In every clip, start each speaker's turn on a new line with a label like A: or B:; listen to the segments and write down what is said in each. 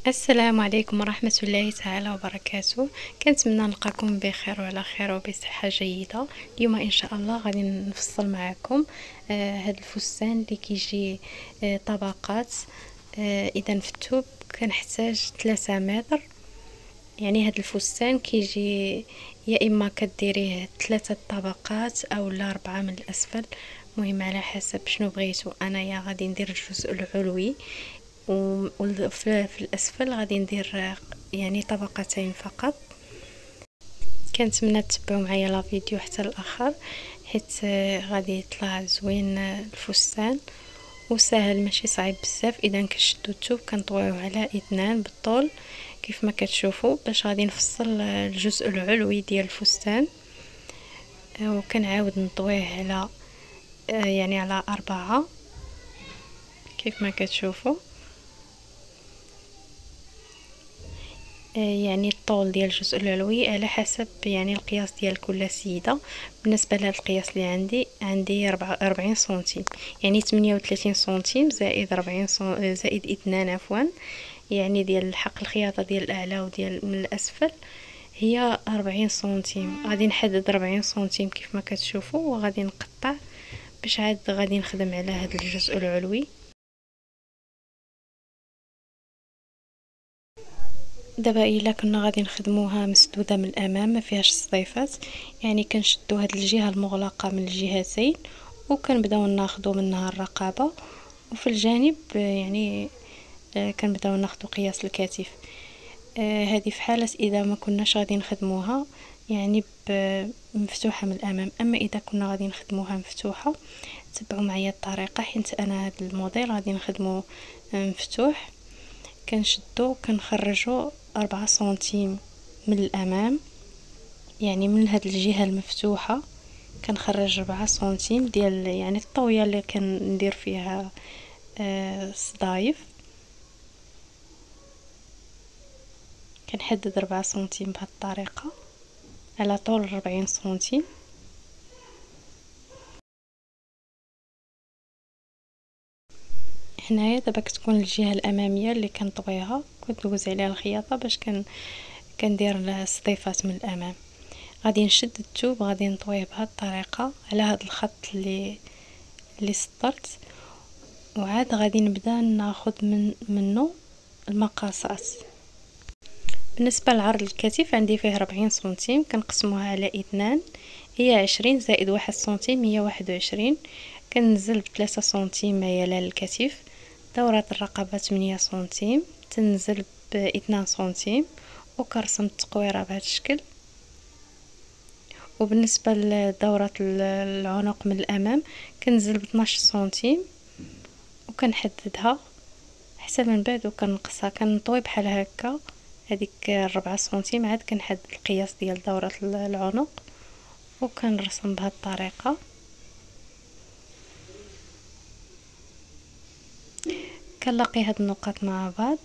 A: السلام عليكم ورحمة الله تعالى وبركاته. كنتمنى نلقاكم بخير وعلى خير وبصحة جيدة. اليوم ان شاء الله غادي نفصل معكم هذا الفستان اللي كيجي طبقات. اذا في الثوب كنحتاج 3 متر. يعني هذا الفستان كيجي يا اما كديريه 3 طبقات او لا 4 من الاسفل، مهم على حسب شنو بغيتو. انايا غادي ندير الجزء العلوي وفي الأسفل غادي ندير يعني طبقتين فقط. كنتمنى تتبعوا معايا لا فيديو حتى الاخر، حيت غادي يطلع زوين الفستان وسهل ماشي صعيب بزاف. اذا كنشدو الثوب كنطويوه على 2 بالطول كيف ما كتشوفوا، باش غادي نفصل الجزء العلوي ديال الفستان، وكنعاود نطويه على يعني على 4 كيف ما كتشوفوا. يعني الطول ديال الجزء العلوي على حسب يعني القياس ديال كل سيده. بالنسبه لهذا القياس اللي عندي 40 سنتيم، يعني 38 سنتيم زائد 40 زائد 2 عفوا، يعني ديال حق الخياطه ديال الاعلى وديال من الاسفل هي 40 سنتيم. غادي نحدد 40 سنتيم كيف ما كتشوفوا، وغادي نقطع باش عاد غادي نخدم على هذا الجزء العلوي. دابا الا كنا غادي نخدموها مسدوده من الامام ما فيهاش الصيفات، يعني كنشدو هاد الجهه المغلقه من الجهتين وكنبداو ناخدو منها الرقبه، وفي الجانب يعني كنبداو ناخدو قياس الكتف. هذه في حاله اذا ما كناش غادي نخدموها يعني مفتوحه من الامام. اما اذا كنا غادي نخدموها مفتوحه تبعوا معايا الطريقه، حيت انا هذا الموديل غادي نخدمو مفتوح. كنشدو كنخرجو 4 سنتيم من الامام، يعني من هاد الجهه المفتوحه كنخرج 4 سنتيم ديال يعني الطويه اللي كندير فيها الصدايف. كنحدد 4 سنتيم بهذه الطريقه على طول 40 سنتيم. هنايا دابا كتكون الجهه الاماميه اللي كنطويها كندوز عليها الخياطه باش كندير الصديفات من الامام. غادي نشد الثوب غادي نطويه بهذه الطريقه على هذا الخط اللي سطرت، وعاد غادي نبدا ناخذ منه المقاسات. بالنسبه لعرض الكتف عندي فيه 40 سنتيم، كنقسموها على 2، هي 20 زائد 1 سنتيم هي 21. كننزل ب3 سنتيم ميلان للكتف. دورة الرقبة 8 سنتيم، تنزل ب2 سنتيم وكرسم التقويره بهذا الشكل. وبالنسبه لدورة العنق من الامام كنزل ب12 سنتيم وكنحددها حتى من بعد وكنقصها، كنطوي بحال هكا هذيك 4 سنتيم. عاد كنحدد القياس ديال دورة العنق وكنرسم بهذه الطريقه. كنلاقي هاد النقاط مع بعض.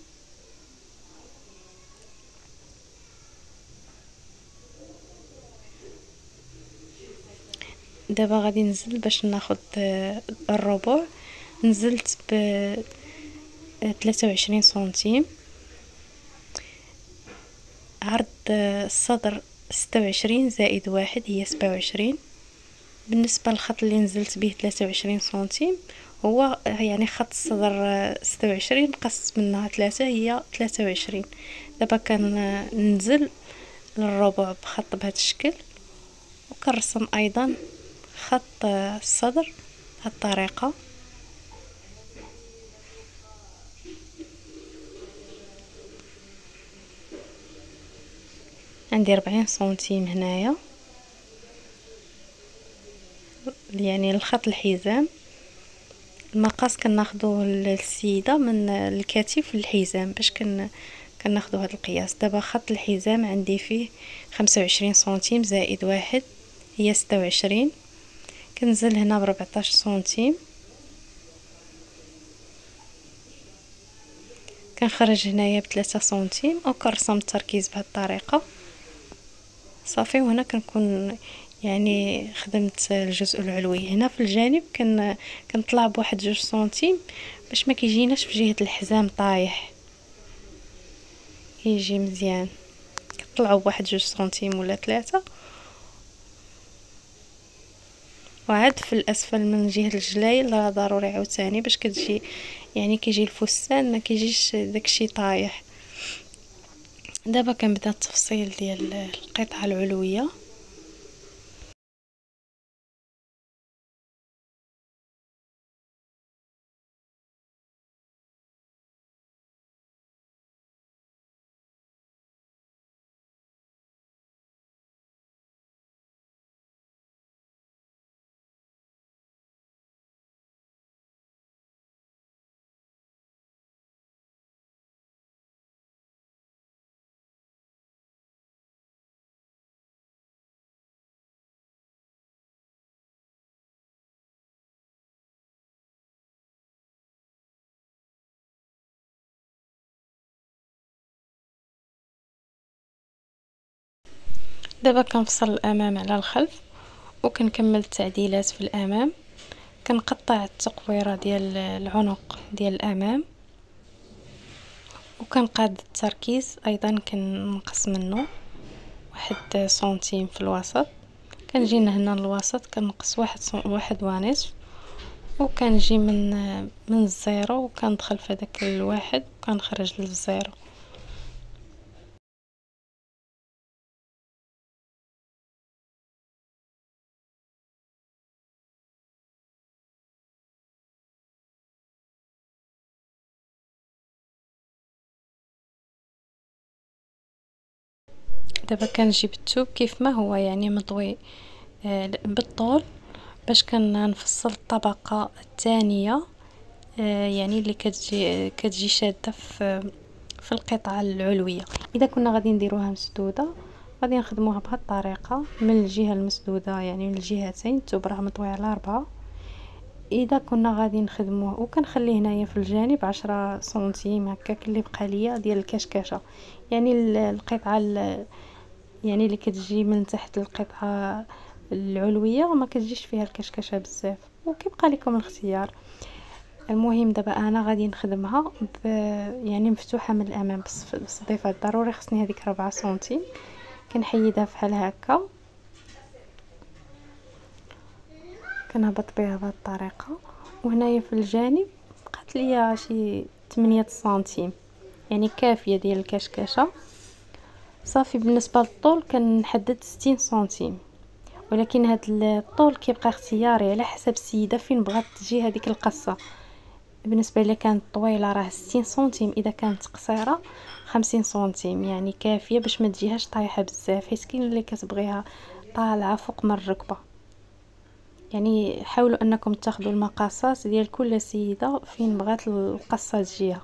A: دابا غادي ننزل باش ناخد الربع. نزلت ب 23 سنتيم. عرض الصدر 26 زائد 1 هي 27. بالنسبه للخط اللي نزلت به 23 سنتيم هو يعني خط الصدر 26 قصت منها 3 هي 23. دابا كننزل للربع بخط بهذا الشكل وكنرسم ايضا خط الصدر بهذه الطريقه. عندي 40 سنتيم هنايا، يعني الخط الحزام. المقاس كناخدو للسيده من الكتف للحزام باش كناخدو هذا القياس. دابا خط الحزام عندي فيه 25 سنتيم زائد 1 هي 26. كنزل هنا ب 14 سنتيم، كنخرج هنايا ب3 سنتيم وكنرسم التركيز بهذه الطريقه صافي. وهنا كنكون يعني خدمت الجزء العلوي. هنا في الجانب كنطلع بواحد 2 سنتيم باش ما كيجيناش في جهه الحزام طايح. يجي مزيان. كطلعوا بواحد 2 سنتيم ولا 3، وعاد في الاسفل من جهه الجلايل راه ضروري عاوتاني باش كتجي يعني كيجي الفستان ما كيجيش داكشي طايح. دابا كنبدا التفصيل ديال القطعه العلويه. دابا كنفصل الامام على الخلف وكنكمل التعديلات في الامام. كنقطع التقويره ديال العنق ديال الامام، وكنقاد التركيز ايضا كنقص منه 1 سنتيم في الوسط. كنجي هنا الوسط كنقص 1.5، وكنجي من الزيرو وكندخل في هذاك الواحد وكنخرج للزيرو. دابا كنجيب الثوب كيف ما هو يعني مطوي بالطول باش كنفصل الطبقه الثانيه، يعني اللي كتجي شاده في القطعه العلويه. اذا كنا غادي نديروها مسدوده غادي نخدموها بهذه الطريقه من الجهه المسدوده، يعني من الجهتين. الثوب راه مطوي على 4. اذا كنا غادي نخدموه وكنخلي هنايا في الجانب 10 سنتيم هكاك اللي بقى ليا ديال الكشكشه، يعني القطعه يعني اللي كتجي من تحت القطعه العلويه وما كتجيش فيها الكشكشه بزاف، وكيبقى لكم الاختيار. المهم دابا انا غادي نخدمها يعني مفتوحه من الامام بالصديفات. ضروري خصني هذيك 4 سنتيم. كنحيدها بحال هكا، كنهبط بها بهذه الطريقه. وهنايا في الجانب بقات ليا شي 8 سنتيم يعني كافيه ديال الكشكشه. صافي. بالنسبه للطول كنحدد 60 سنتيم، ولكن هذا الطول كيبقى اختياري على حسب السيده فين بغات تجي هذيك القصه. بالنسبه لي كانت طويله راه 60 سنتيم، اذا كانت قصيره 50 سنتيم يعني كافيه باش ما تجيهاش طايحه بزاف، حيت كاين اللي كتبغيها طالعه فوق من الركبه. يعني حاولوا انكم تاخذوا المقاسات ديال كل سيده فين بغات القصه تجيها.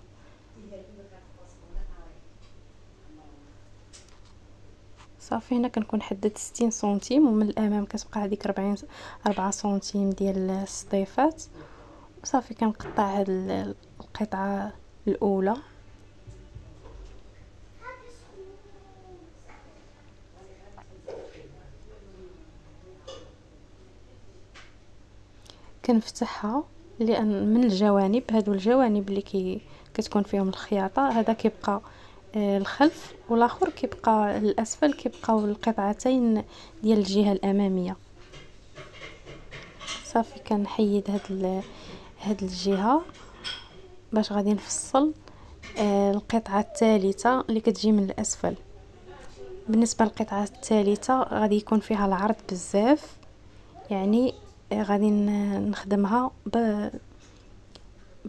A: صافي. هنا كنكون حددت 60 سنتيم، ومن الامام كتبقى هذيك 4 سنتيم ديال الصديفات. وصافي كنقطع هاد القطعه الاولى. كنفتحها لان من الجوانب، هادو الجوانب اللي كتكون فيهم الخياطه، هذا كيبقى الخلف، والاخر كيبقى الاسفل، كيبقاو القطعتين ديال الجهه الاماميه. صافي كنحيد هاد الجهه باش غادي نفصل القطعه الثالثه اللي كتجي من الاسفل. بالنسبه للقطعه الثالثه غادي يكون فيها العرض بزاف، يعني غادي نخدمها بهذه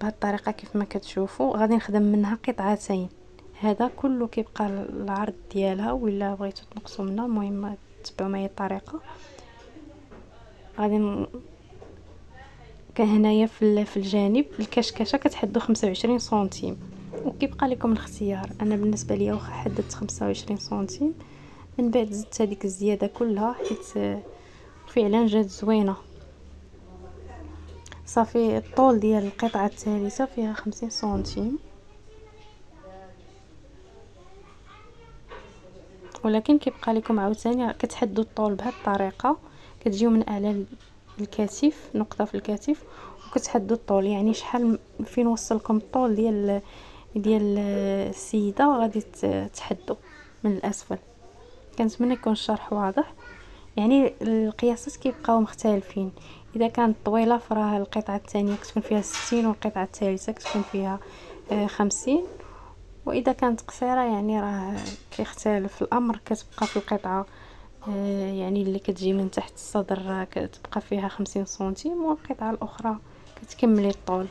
A: الطريقه كيف ما كتشوفوا. غادي نخدم منها قطعتين، هذا كله كيبقى العرض ديالها، ولا بغيتو تنقصوا منها المهم تبعوا معايا الطريقه. غادي كان هنايا في الجانب الكشكشه كتحدوا 25 سنتيم، وكيبقى لكم الاختيار. انا بالنسبه ليا واخا حددت 25 سنتيم، من بعد زدت هذيك الزياده كلها حيت فعلا جات زوينه. صافي. الطول ديال القطعه الثالثه فيها 50 سنتيم، ولكن كيبقى لكم عاوتاني كتحدوا الطول بهذه الطريقه. كتجيو من اعلى الكتف، نقطه في الكتف، وكتحدوا الطول يعني شحال فين وصلكم الطول ديال السيده غادي تحدو من الاسفل. كنتمنى يكون الشرح واضح. يعني القياسات كيبقاو مختلفين، اذا كانت طويله فراه القطعه الثانيه كتكون فيها 60 والقطعه الثالثه كتكون فيها 50، واذا كانت قصيره يعني راه كيختلف الامر، كتبقى في القطعه يعني اللي كتجي من تحت الصدر كتبقى فيها 50 سنتيم، والقطعه الاخرى كتكملي الطول.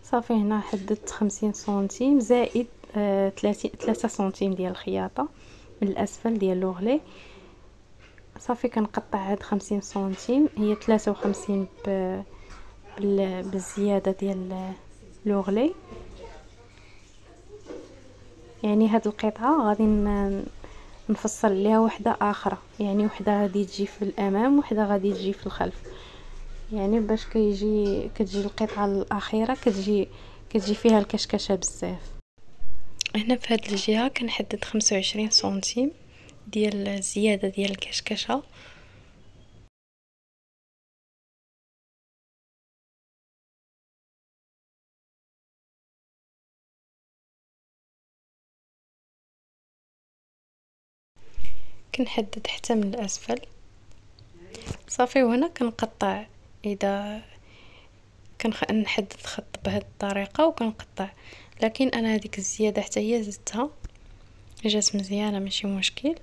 A: صافي هنا حددت 50 سنتيم زائد 3 سنتيم ديال الخياطه من الاسفل ديال لوغلي. صافي كنقطع هاد 50 سنتيم، هي 53 بالزياده ديال لوغلي. يعني هاد القطعه غادي نفصل عليها وحده اخرى، يعني وحده غادي تجي في الامام وحده غادي تجي في الخلف، يعني باش كتجي القطعه الاخيره كتجي فيها الكشكشه بزاف. هنا في هاد الجهه كنحدد 25 سنتيم ديال الزياده ديال الكشكشه. كنحدد حتى من الاسفل. صافي وهنا كنقطع، اذا نحدد خط بهذه الطريقه وكنقطع، لكن انا هذيك الزياده حتى هي زدتها جات مزيانه ماشي مشكل.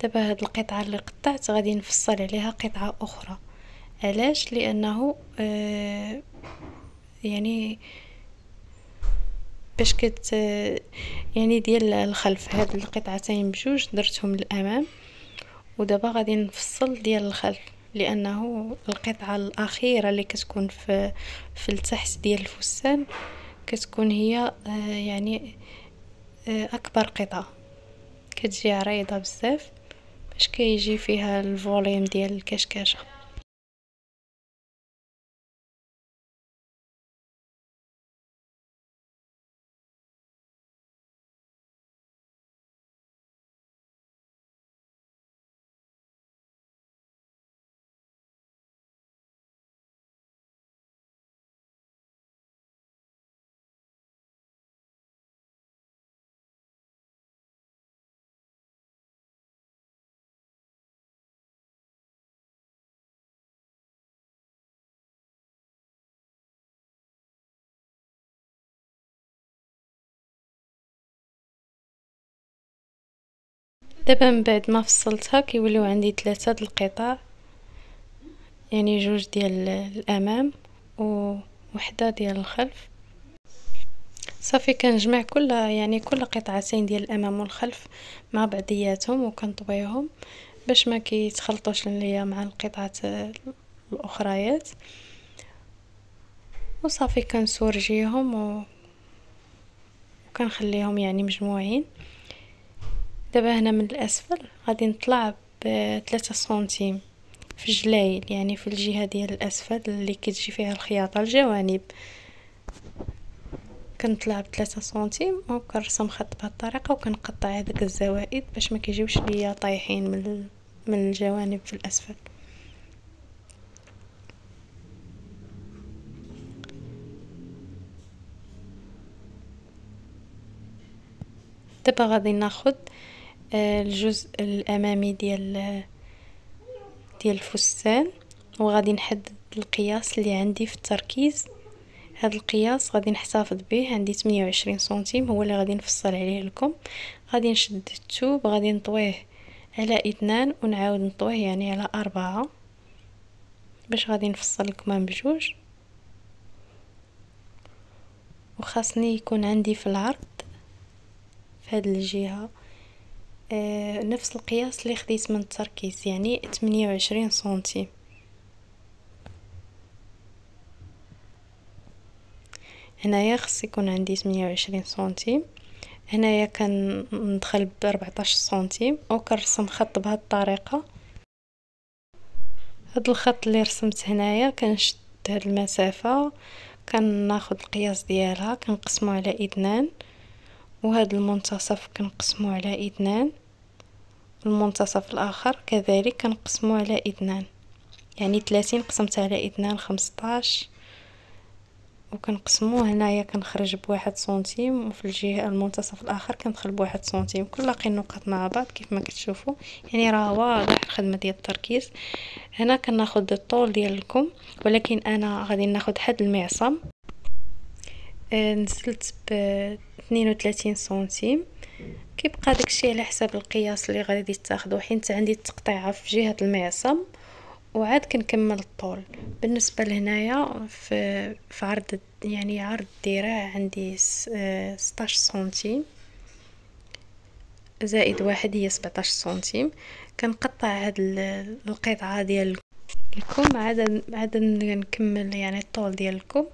A: دابا هاد القطعه اللي قطعت غادي نفصل عليها قطعه اخرى. علاش؟ لانه يعني باش يعني ديال الخلف، هاد القطعتين بجوج درتهم للامام، ودابا غادي نفصل ديال الخلف، لانه القطعه الاخيره اللي كتكون في التحت ديال الفستان كتكون هي يعني اكبر قطعه، كتجي عريضه بزاف باش كيجي فيها الفوليوم ديال الكشكشه. دابا من بعد ما فصلتها كيوليو عندي 3 د القطع، يعني جوج ديال الامام ووحده ديال الخلف. صافي كنجمع كل قطعتين ديال الامام والخلف مع بعضياتهم وكنطويهم باش ما كيتخلطوش ليا مع القطعات الاخريات. وصافي كنسورجيهم وكنخليهم يعني مجموعين. دابا هنا من الاسفل غادي نطلع ب3 سنتيم في الجلايل، يعني في الجهه ديال الاسفل اللي كتجي فيها الخياطه الجوانب، كنطلع ب3 سنتيم وكنرسم خط بهذه الطريقه وكنقطع هذوك الزوائد باش ما كيجيوش ليا طايحين من الجوانب في الاسفل. دابا غادي ناخذ الجزء الامامي ديال الفستان، وغادي نحدد القياس اللي عندي في التركيز. هذا القياس غادي نحتفظ به، عندي 28 سنتيم هو اللي غادي نفصل عليه لكم. غادي نشد الثوب، غادي نطويه على 2 ونعاود نطويه يعني على 4 باش غادي نفصل الكمام بجوج. وخاصني يكون عندي في العرض في هذه الجهه نفس القياس اللي خديت من التركيز، يعني 28 سنتيم. هنايا خص يكون عندي 28 سنتيم. هنايا كندخل ب 14 سنتيم وكنرسم خط بهذه الطريقه. هاد الخط اللي رسمت هنايا كنشد هاد المسافه، كناخذ القياس ديالها كنقسمو على 2، وهذا المنتصف كنقسمو على 2، المنتصف الاخر كذلك كنقسمو على 2، يعني 30 قسمت على 2 15، وكنقسموه هنايا كنخرج بواحد سنتيم، وفي الجهة المنتصف الاخر كندخل بواحد سنتيم. كنلاقي النقط مع بعض كيف ما كتشوفوا، يعني راه واضح الخدمه ديال التركيز. هنا كناخد الطول ديال الكم، ولكن انا غادي ناخد حد المعصم. نزلت ب 32 سنتيم. كيبقى داكشي على حساب القياس اللي غادي تاخدو، حيت عندي التقطيعه في جهه المعصم وعاد كنكمل الطول. بالنسبه لهنايا في عرض، يعني عرض الذراع عندي 16 سنتيم زائد واحد هي 17 سنتيم. كنقطع هاد القطعه ديال الكم، عاد نكمل يعني الطول ديال الكم،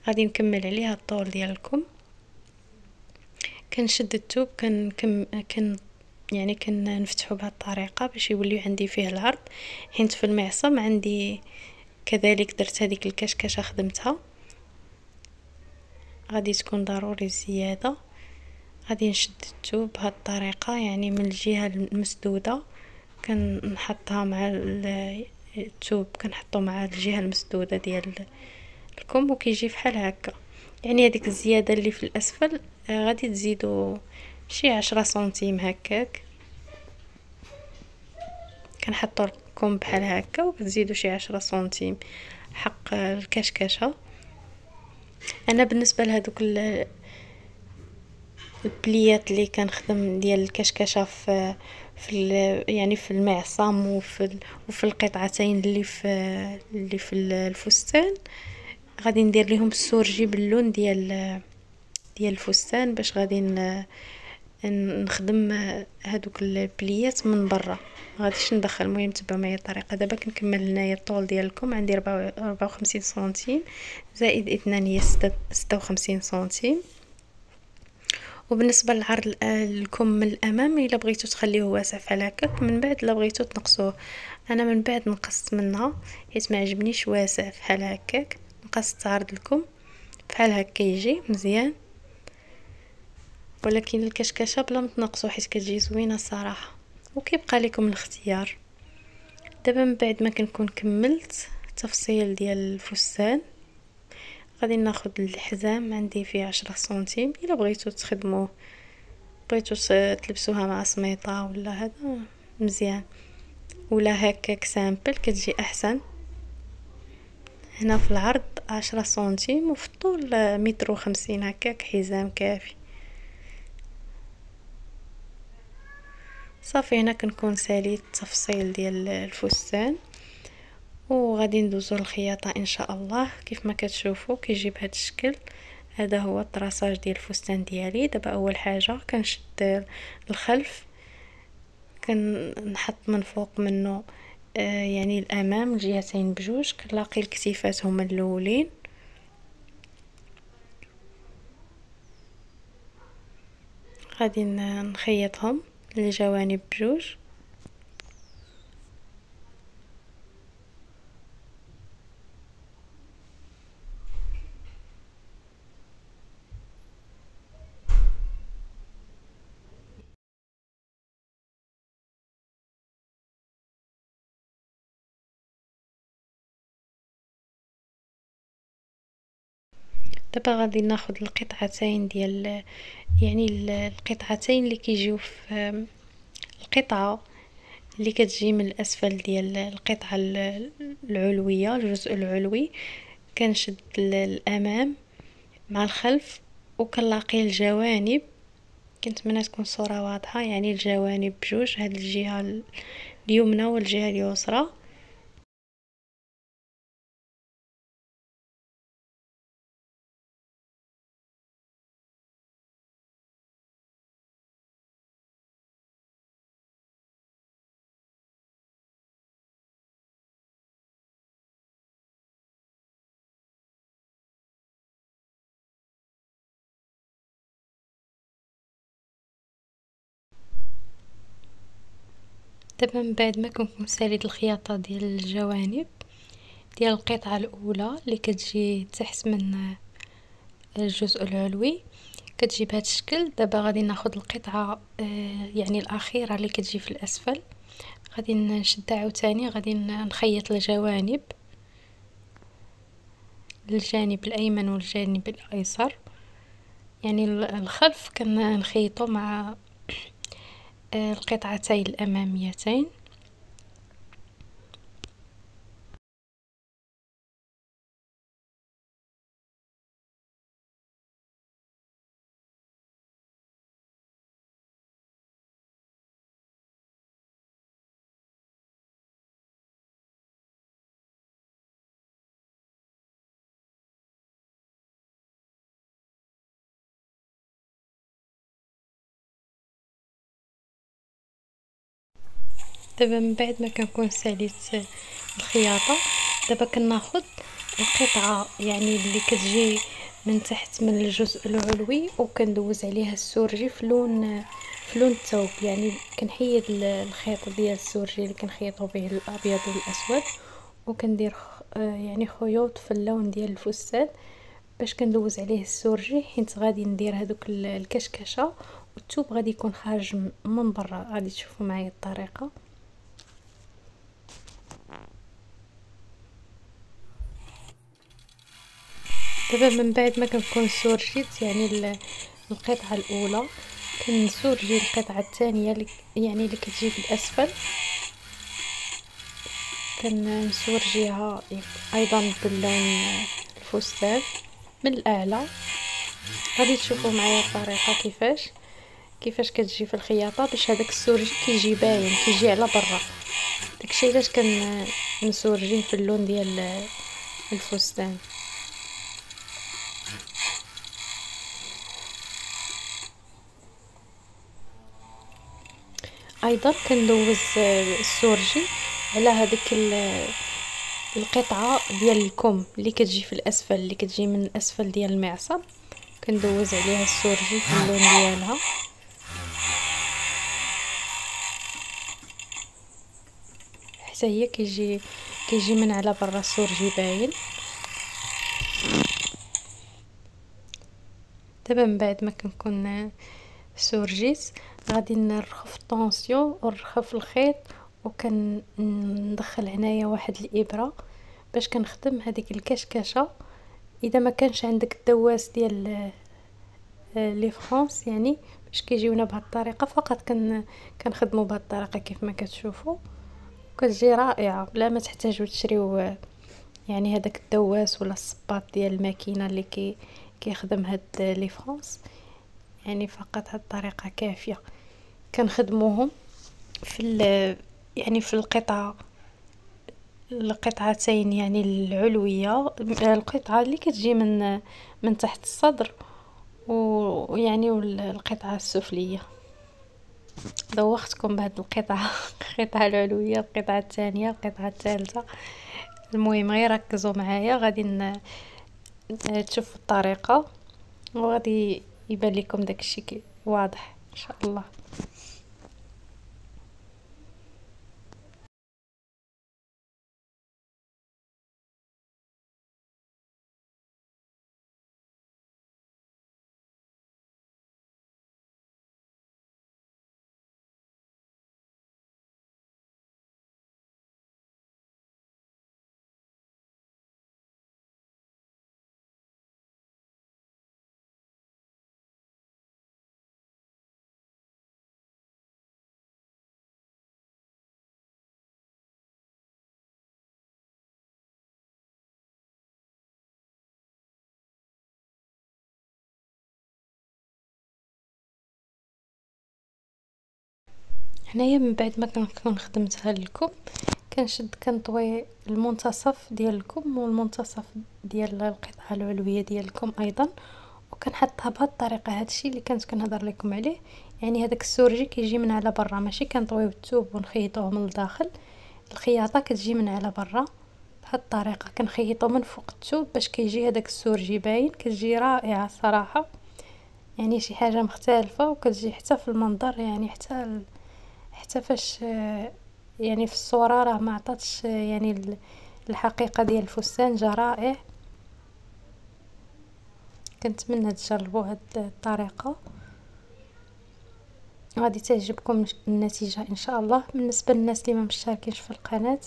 A: غادي نكمل عليها الطول ديال الكم. كنشد الثوب يعني كنفتحو بهذه الطريقه باش يولي عندي فيه العرض. حيت في المعصم عندي كذلك درت هذيك الكشكشه خدمتها، غادي تكون ضروري الزياده. غادي نشد الثوب بهذه الطريقه، يعني من الجهه المسدوده كنحطها مع الثوب، كنحطو مع الجهه المسدوده ديال الكم، وكيجي بحال هكا. يعني هذيك الزياده اللي في الاسفل غادي تزيدوا شي 10 سنتيم هكاك. كنحطوا الكم بحال هكا وكتزيدوا شي 10 سنتيم حق الكشكشه. انا بالنسبه لهذوك البليات اللي كنخدم ديال الكشكشه يعني في المعصم وفي القطعتين اللي في الفستان، غادي ندير لهم السورجي باللون ديال الفستان، باش غادي نخدم هادوك البليات من برا، غاديش ندخل. المهم تبعوا معايا الطريقه. دابا كنكمل هنايا الطول ديالكم، عندي 54 سنتيم زائد 2 هي 56 سنتيم. وبالنسبه للعرض الكم من الامام، الا بغيتو تخليوه واسع فحال هكاك، من بعد الا بغيتو تنقصوه، انا من بعد نقصت منها حيت ما عجبنيش واسع فحال هكاك. نقصت عرض الكم بحال هكا يجي مزيان، ولكن الكشكشه بلا ما تنقصوا حيت كتجي زوينه الصراحه، وكيبقى لكم الاختيار. دابا من بعد ما كنكون كملت التفصيل ديال الفستان، غادي ناخذ الحزام، عندي فيه 10 سنتيم. الا بغيتو تخدموه، بغيتو تلبسوها مع سميطه ولا هذا مزيان، ولا هكاك سامبل كتجي احسن. هنا في العرض 10 سنتيم وفي الطول 1.50 متر هكاك، حزام كافي. صافي هنا كنكون ساليت التفصيل ديال الفستان، وغادي ندوزو للخياطه ان شاء الله. كيف ما كتشوفوا كيجي بهذا الشكل. هذا هو الطراساج ديال الفستان ديالي. دابا اول حاجه كنشد الخلف، كنحط من فوق منه يعني الامام الجهتين بجوج، كنلاقي الكتيفات هما الاولين، غادي نخيطهم الجوانب بجوج. دابا غادي ناخذ القطعتين ديال يعني القطعتين اللي كيجيو في القطعه اللي كتجي من الاسفل ديال القطعه العلويه، الجزء العلوي. كنشد الامام مع الخلف وكنلاقي الجوانب. كنتمنى تكون الصوره واضحه، يعني الجوانب بجوج، هاد الجهه اليمنى والجهه اليسرى. دابا من بعد ما كنكون ساليت الخياطه ديال الجوانب ديال القطعه الاولى اللي كتجي تحت من الجزء العلوي، كتجي بهذا الشكل. دابا غادي ناخذ القطعه يعني الاخيره اللي كتجي في الاسفل، غادي نشد عاوتاني، غادي نخيط الجوانب، الجانب الايمن والجانب الايسر، يعني الخلف كنخيطو مع القطعتين الاماميتين. دابا من بعد ما كنكون ساليت الخياطه، دابا كناخذ القطعه يعني اللي كتجي من تحت من الجزء العلوي وكندوز عليها السورجي في لون الثوب. يعني كنحيد الخيط ديال السورجي اللي كنخيطوا به الابيض والاسود، وكندير يعني خيوط في اللون ديال الفستان باش كندوز عليه السورجي، حيت غادي ندير هذوك الكشكشه والثوب غادي يكون خارج من برا. غادي تشوفوا معايا الطريقه. دابا من بعد ما كنكون سورجيت يعني القطعه الاولى، كنسورجي القطعه الثانيه يعني اللي كتجي في الاسفل، كنسورجيها ايضا باللون الفستان من الاعلى. غادي تشوفوا معايا الطريقه كيفاش كتجي في الخياطه، باش هذاك السورجي كيجي باين، كيجي على برا. داكشي علاش كنسورجيه في اللون ديال الفستان. ايضا كندوز السورجي على هذيك القطعه ديال الكم اللي كتجي في الاسفل، اللي كتجي من الاسفل ديال المعصم، كندوز عليها السورجي في اللون ديالها. حتى هي كيجي من على برا السورجي باين. دابا من بعد ما كنكون سورجيت، غادي نرخف الطونسيون ونرخف الخيط، وكندخل هنايا واحد الابره باش كنخدم هذيك الكشكشه. اذا ما كانش عندك الدواس ديال لي فرانس يعني باش كيجيونا بهذه الطريقه، فقط كنخدموا بهذه الطريقه كيف ما كتشوفوا، كتجي رائعه بلا ما تحتاجوا تشريو يعني هذاك الدواس ولا الصباط ديال الماكينه اللي كيخدم هاد لي فرانس. يعني فقط هاد الطريقه كافيه. كنخدموهم يعني في القطعتين يعني العلويه، القطعه اللي كتجي من تحت الصدر، ويعني القطعه السفليه. دوختكم بهاد القطعه القطعه العلويه، القطعه الثانيه، القطعه الثالثه. المهم غير ركزوا معايا، غادي تشوفوا الطريقه وغادي يبان لكم داكشي واضح ان شاء الله. هنايا من بعد ما كنكون خدمتها لكم، كنشد كنطوي المنتصف ديال الكم والمنتصف ديال القطعه العلويه ديال الكم ايضا، وكنحطها بهذه الطريقه. هادشي اللي كنت كنهضر لكم عليه، يعني هذاك السورجي كيجي من على برا، ماشي كنطويو الثوب ونخيطوه من الداخل. الخياطه كتجي من على برا بهذه الطريقه، كنخيطو من فوق الثوب باش كيجي هذاك السورجي باين. كتجي رائعه صراحه، يعني شي حاجه مختلفه، وكتجي حتى في المنظر، يعني حتى فاش يعني في الصوره راه ما عطاتش يعني الحقيقه ديال الفستان. جا رائع. كنتمنى تجربوا هاد الطريقه. غادي تعجبكم النتيجة ان شاء الله. بالنسبة للناس اللي ما مشتركينش في القناة،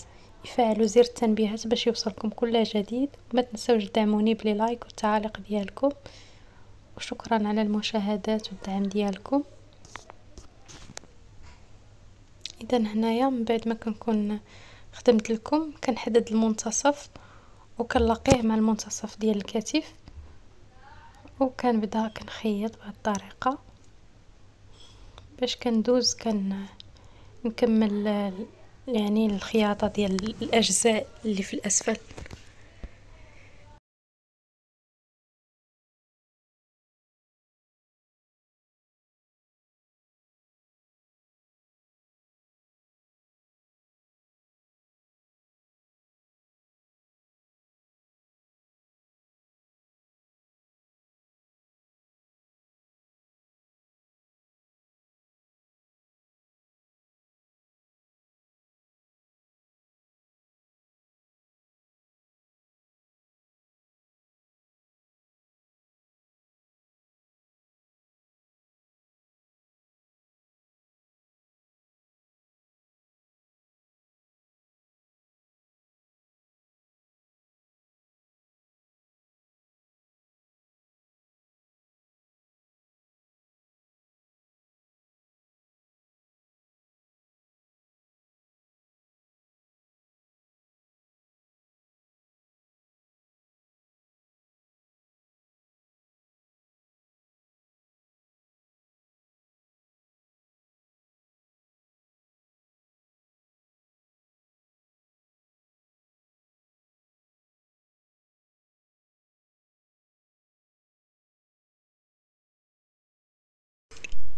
A: يفعلوا زر التنبيهات باش يوصلكم كل جديد، وما تنسوش تدعموني بلي لايك والتعاليق ديالكم، وشكرا على المشاهدات والدعم ديالكم. اذا هنايا من بعد ما كنكون خدمت لكم كنحدد المنتصف وكنلاقيه مع المنتصف ديال الكتف، وكنبدا كنخيط بهذه الطريقه باش كندوز نكمل يعني الخياطه ديال الاجزاء اللي في الاسفل.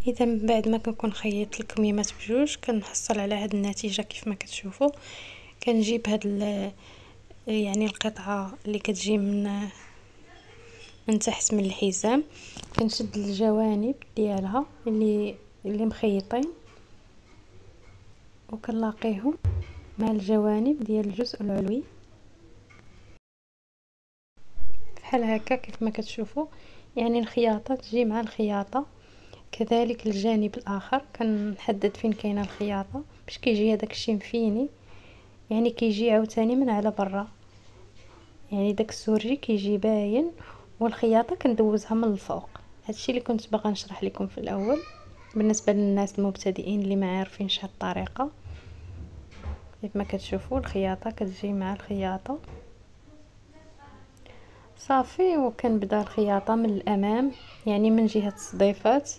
A: اذا من بعد ما كنكون خيطت الكميمات بجوج كنحصل على هذه النتيجه كيف ما كتشوفوا. كنجيب يعني القطعه اللي كتجي من تحت من الحزام، كنشد الجوانب ديالها اللي مخيطين وكنلاقيهم مع الجوانب ديال الجزء العلوي بحال هكا كيف ما كتشوفوا. يعني الخياطه تجي مع الخياطه، كذلك الجانب الاخر كنحدد فين كاينه الخياطه باش كيجي هذاك الشيء مفيني، يعني كيجي عاوتاني من على برا، يعني داك السورجي كيجي باين، والخياطه كندوزها من الفوق. هادشي اللي كنت باغا نشرح لكم في الاول بالنسبه للناس المبتدئين اللي ما عارفينش هاد الطريقه. كيف ما كتشوفوا الخياطه كتجي مع الخياطه صافي، وكنبدا الخياطه من الامام يعني من جهه الصديفات.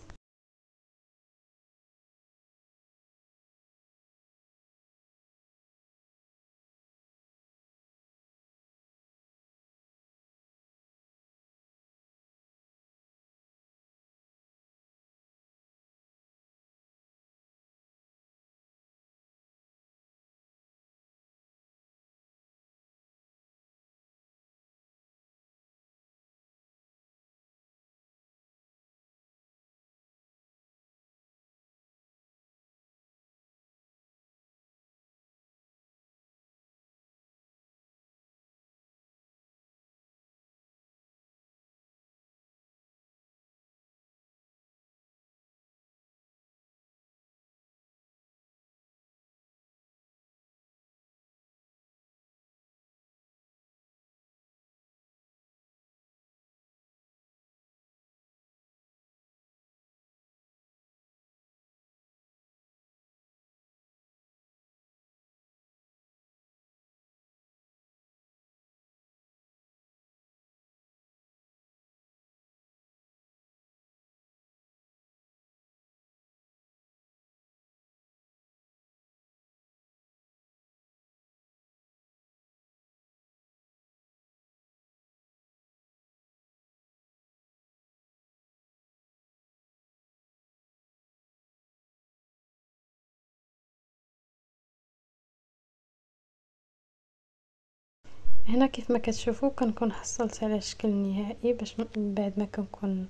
A: هنا كيف ما كتشوفوا كنكون حصلت على الشكل النهائي باش من بعد ما كنكون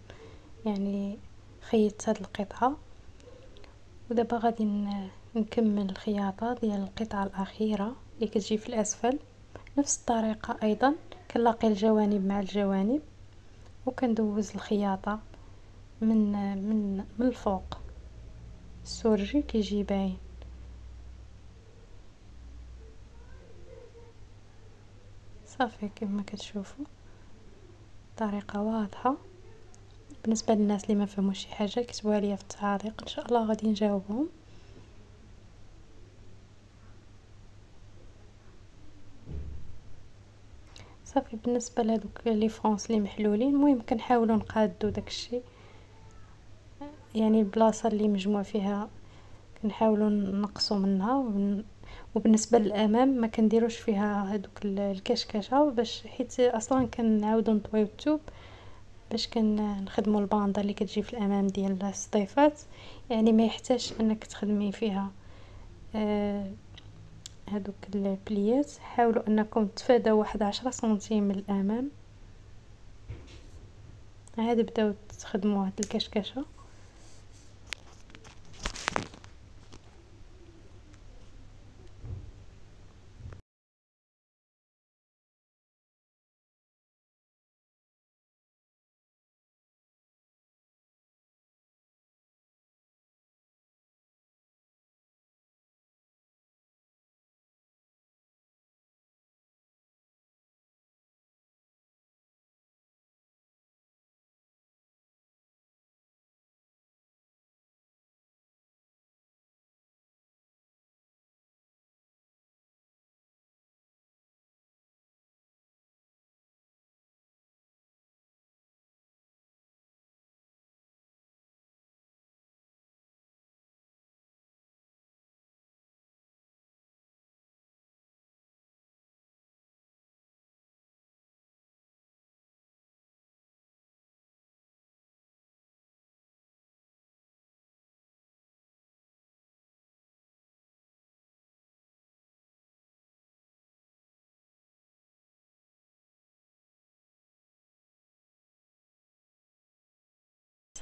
A: يعني خيطت هاد القطعه. ودابا غادي نكمل الخياطه ديال القطعه الاخيره اللي كتجي في الاسفل. نفس الطريقه ايضا كنلاقي الجوانب مع الجوانب وكندوز الخياطه من الفوق. السورجي كيجي باين. صافي كما كتشوفوا طريقه واضحه. بالنسبه للناس اللي ما فهموش شي حاجه كتبوها ليا في التعليق ان شاء الله غادي نجاوبهم. صافي بالنسبه لهذوك لي فرونس اللي محلولين، المهم كنحاولوا نقادو داكشي، يعني البلاصه اللي مجموع فيها كنحاولوا نقصوا منها. وبالنسبه للامام ما كنديروش فيها هذوك الكشكشه، باش حيت اصلا كنعاودو نطويو الثوب باش كنخدموا الباندا اللي كتجي في الامام ديال السطيفات، يعني ما يحتاجش انك تخدمي فيها هذوك البليات. حاولوا انكم تفادوا واحد 10 سنتيم من الامام، عاد بداو تخدموا هاد الكشكشه.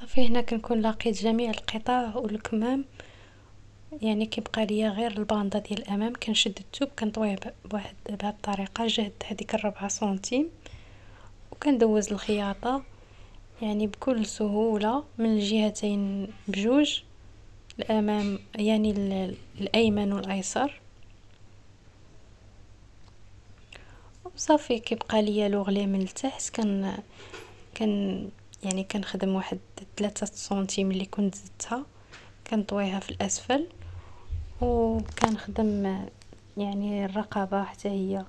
A: صافي هنا كنكون لاقيت جميع القطع والكمام، يعني كيبقى ليا غير الباندا ديال الامام. كنشد الثوب كنطويه بواحد بهذه الطريقه جهد هذيك 4 سنتيم، وكندوز الخياطه يعني بكل سهوله من الجهتين بجوج، الامام يعني الايمن والايسر. وصافي كيبقى ليا لوغلي من التحت كن يعني كنخدم واحد 3 سنتيم اللي كنت زدتها كنطويها في الاسفل، وكنخدم يعني الرقبه حتى هي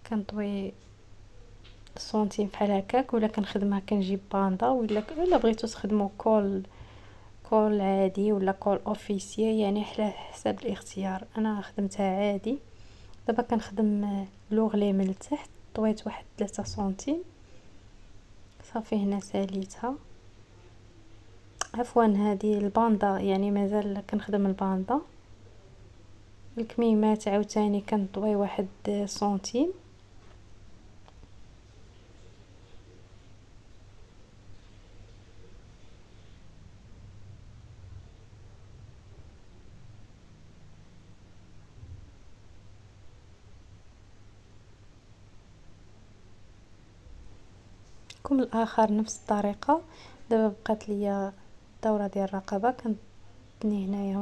A: كنطوي سنتيم بحال هكاك، ولا كنخدمها كنجيب باندا، ولا بغيتو تخدموا كول عادي ولا كول اوفيسيي، يعني على حسب الاختيار. انا خدمتها عادي. دابا كنخدم لوغلي من التحت، طويت واحد 3 سنتيم. صافي هنا ساليتها. عفوا هذه الباندا يعني مازال كنخدم الباندا. الكميمات عاوتاني كنطوي واحد سنتيم. الكم الاخر نفس الطريقه. دابا بقات ليا الدوره ديال الرقبه كنتني هنايا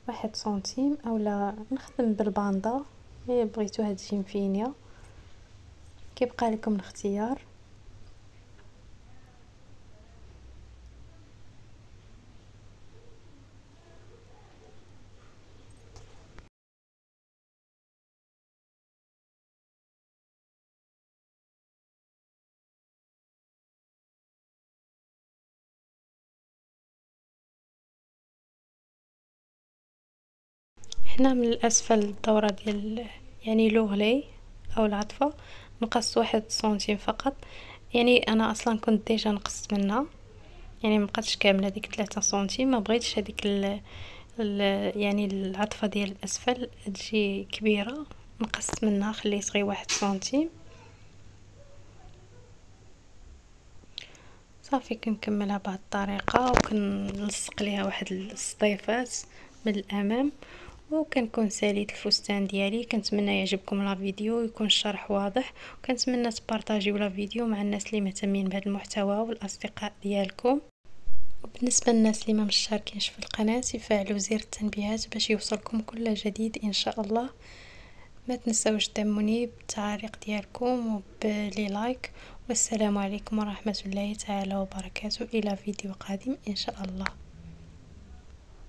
A: واحد سنتيم، اولا نخدم بالباندا الا بغيتوها تجي مفينيه، كيبقى لكم الاختيار. هنا من الاسفل الدوره ديال يعني لوغلي او العطفه نقص واحد سنتيم فقط، يعني انا اصلا كنت ديجا نقصت منها، يعني مبقاتش كامله ديك 3 سنتيم. ما بغيتش هذيك يعني العطفه ديال الاسفل تجي كبيره، نقصت منها خليت غير 1 سنتيم. صافي كنكملها بهذه الطريقه، وكنلصق ليها واحد السطيفات من الامام، وكنكون ساليت الفستان ديالي. كنتمنى يعجبكم لا فيديو ويكون الشرح واضح، وكنتمنى تبارطاجيو لا فيديو مع الناس اللي مهتمين بهذا المحتوى والاصدقاء ديالكم. وبالنسبة للناس اللي ما مشتركينش في القناة يفعلوا زر التنبيهات باش يوصلكم كل جديد ان شاء الله. ما تنسوش تدعموني بالتعاليق ديالكم وبلي لايك. والسلام عليكم ورحمة الله تعالى وبركاته، الى فيديو قادم ان شاء الله.